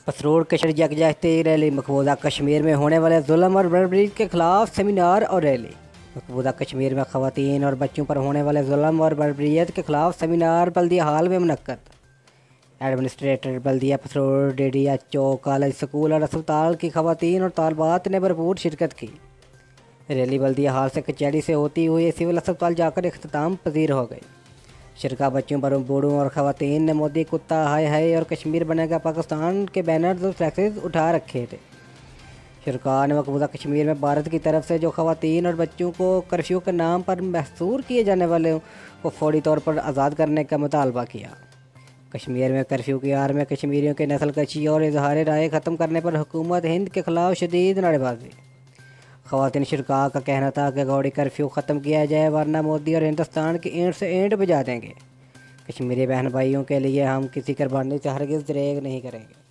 پسرور کشمیر یکجہتی ریلی، مقبوضہ کشمیر میں ہونے والے ظلم اور بربری کے خلاف سیمینار اور ریلی۔ مقبوضہ کشمیر میں خواتین اور بچوں پر ہونے والے ظلم اور بربریت کے خلاف سیمینار بلدیہ ہال میں منعقد۔ ایڈمنسٹریٹر بلدیہ Pasrur, D D H O, college, school اور اسپتال کی خواتین اور طالبات نے بھرپور شرکت کی۔ ریلی بلدیہ ہال سے کچہری سے ہوتی ہوئی سول اسپتال جا کر اختتام پذیر ہو گئی۔ شرکا بچوں، بوڑھوں اور خواتین نے مودی کتا ہائے ہائے اور کشمیر بنے گا پاکستان کے بینرز اور فلیکسز اٹھا رکھے تھے۔ شرکا نے مقبوضہ کشمیر میں بھارت کی طرف سے جو خواتین اور بچوں کو کرفیو کے نام پر محصور کیے جانے والے کو فوری طور پر آزاد کرنے کا مطالبہ کیا۔ کشمیر میں کرفیو کی آڑ میں کشمیریوں کے نسل کشی اور اظہار رائے ختم کرنے پر حکومت ہند کے خلاف شدید نعرے بازی۔ خواتین شرکا کا کہنا تھا کہ گوڑی کرفیو ختم کیا جائے ورنہ مودی اور ہندوستان کی اینٹ سے اینٹ بجا دیں گے۔ کشمیری بہن بھائیوں کے لیے ہم کسی قربانی سے ہرگز دریغ نہیں کریں گے۔